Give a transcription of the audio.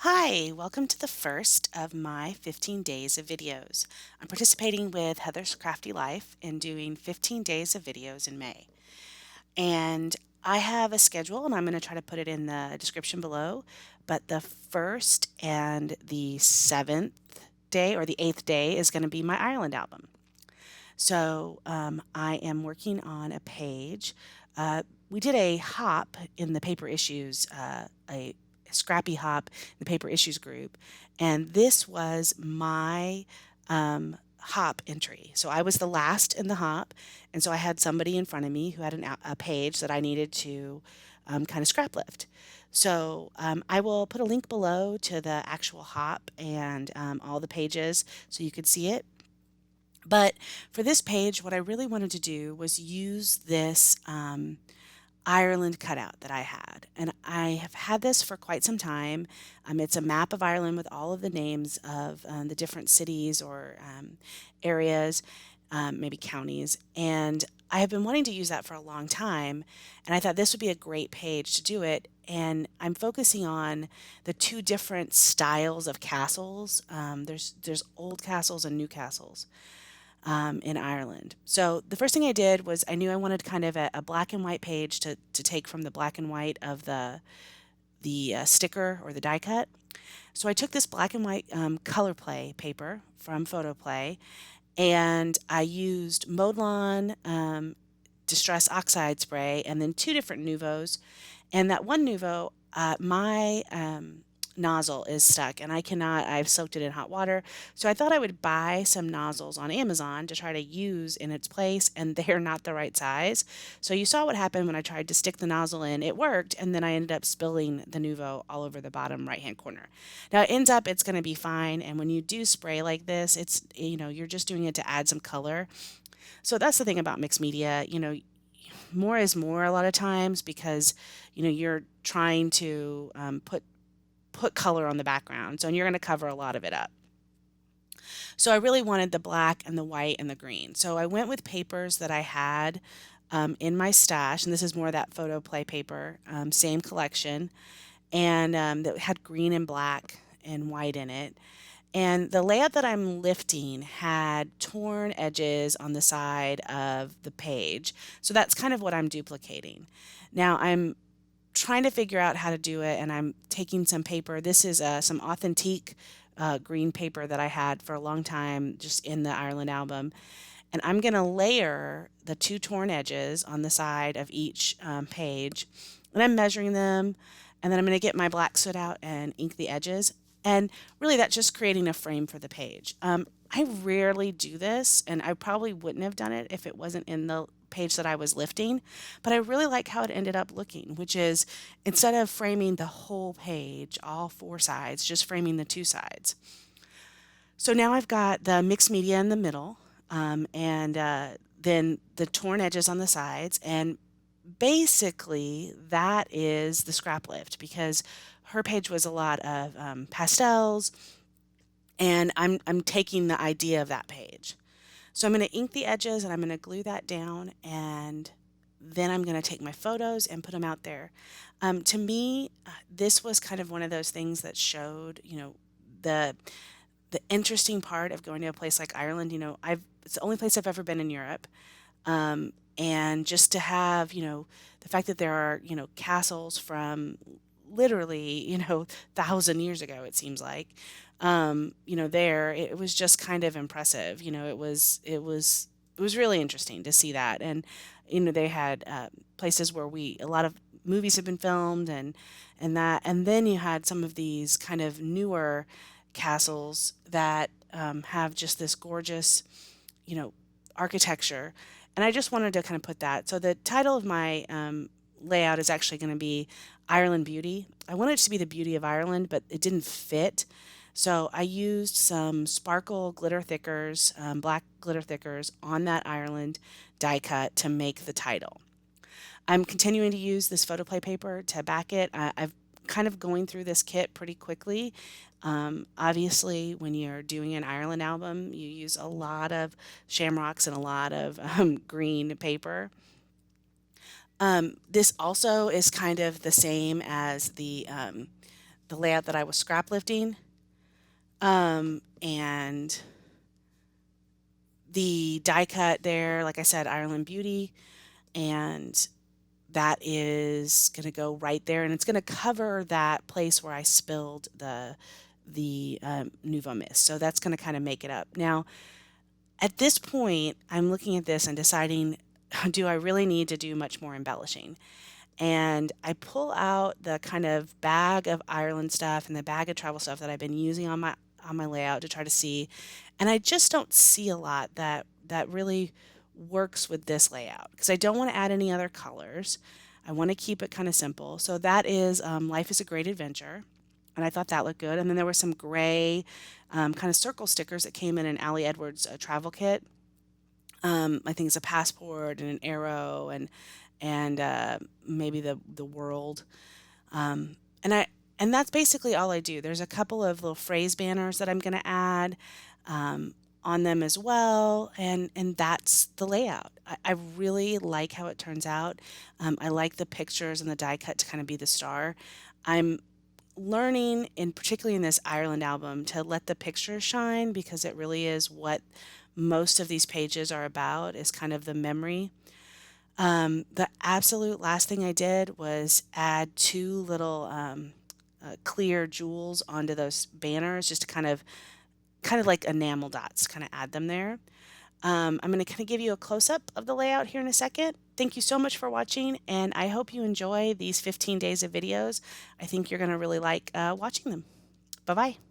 Hi, welcome to the first of my 15 days of videos. I'm participating with Heather's Crafty Life and doing 15 days of videos in May. And I have a schedule and I'm going to try to put it in the description below. But the first and the seventh day or the eighth day is going to be my Ireland album. So I am working on a page. We did a hop in the Paper Issues, a Scrappy Hop in the Paper Issues group, and this was my hop entry. So I was the last in the hop, and so I had somebody in front of me who had a page that I needed to kind of scrap lift. So I will put a link below to the actual hop and all the pages so you could see it. But for this page, what I really wanted to do was use this Ireland cutout that I had. And I have had this for quite some time. It's a map of Ireland with all of the names of the different cities or areas, maybe counties. And I have been wanting to use that for a long time. And I thought this would be a great page to do it. And I'm focusing on the two different styles of castles. There's old castles and new castles in Ireland. So the first thing I did was I knew I wanted kind of a black and white page to take from the black and white of the sticker or the die cut. So I took this black and white color play paper from Photo Play, and I used Modlon Distress Oxide spray and then two different Nuvos. And that one Nuvo, my nozzle is stuck and I've soaked it in hot water. So I thought I would buy some nozzles on Amazon to try to use in its place, and they're not the right size. So you saw what happened when I tried to stick the nozzle in. It worked, and then I ended up spilling the Nuvo all over the bottom right hand corner. Now it ends up it's going to be fine, and when you do spray like this, it's you're just doing it to add some color. So that's the thing about mixed media, more is more a lot of times because you're trying to put color on the background. So and you're going to cover a lot of it up. So I really wanted the black and the white and the green. So I went with papers that I had in my stash, and this is more of that photo play paper, same collection, and that had green and black and white in it. And the layout that I'm lifting had torn edges on the side of the page. So that's kind of what I'm duplicating. Now I'm trying to figure out how to do it, and I'm taking some paper. This is some authentic green paper that I had for a long time just in the Ireland album. And I'm going to layer the two torn edges on the side of each page. And I'm measuring them. And then I'm going to get my black soot out and ink the edges. And really, that's just creating a frame for the page. I rarely do this, and I probably wouldn't have done it if it wasn't in the page that I was lifting, but I really like how it ended up looking, which is instead of framing the whole page, all four sides, just framing the two sides. So now I've got the mixed media in the middle, and then the torn edges on the sides, and basically that is the scrap lift because her page was a lot of pastels, and I'm taking the idea of that page. So I'm going to ink the edges and I'm going to glue that down, and then I'm going to take my photos and put them out there. To me, this was kind of one of those things that showed, the the interesting part of going to a place like Ireland. It's the only place I've ever been in Europe, and just to have, the fact that there are, castles from literally, 1,000 years ago, it seems like, there, it was just kind of impressive. It was really interesting to see that. And, they had places where a lot of movies have been filmed and that, and then you had some of these kind of newer castles that have just this gorgeous, architecture. And I just wanted to kind of put that. So the title of my layout is actually going to be Ireland Beauty. I wanted it to be the beauty of Ireland, but it didn't fit. So I used some sparkle glitter thickers, black glitter thickers on that Ireland die cut to make the title. I'm continuing to use this photoplay paper to back it. I've kind of going through this kit pretty quickly. Obviously, when you're doing an Ireland album, you use a lot of shamrocks and a lot of green paper. This also is kind of the same as the layout that I was scrap lifting. And the die cut there, like I said, Ireland Beauty, and that is going to go right there, and it's going to cover that place where I spilled the Nouveau Mist. So that's going to kind of make it up. Now, at this point, I'm looking at this and deciding, do I really need to do much more embellishing? And I pull out the kind of bag of Ireland stuff and the bag of travel stuff that I've been using on my layout to try to see, and I just don't see a lot that really works with this layout because I don't want to add any other colors. I want to keep it kind of simple. So that is Life is a Great Adventure, and I thought that looked good. And then there were some gray kind of circle stickers that came in an Allie Edwards travel kit. I think it's a passport and an arrow and maybe the world. And I and that's basically all I do. There's a couple of little phrase banners that I'm going to add on them as well, and that's the layout. I really like how it turns out. I like the pictures and the die cut to kind of be the star. I'm learning, in particularly in this Ireland album, to let the pictures shine because it really is what most of these pages are about, is kind of the memory. The absolute last thing I did was add two little clear jewels onto those banners, just to kind of like enamel dots, kind of add them there. I'm going to kind of give you a close up of the layout here in a second. Thank you so much for watching, and I hope you enjoy these 15 days of videos. I think you're going to really like watching them. Bye bye.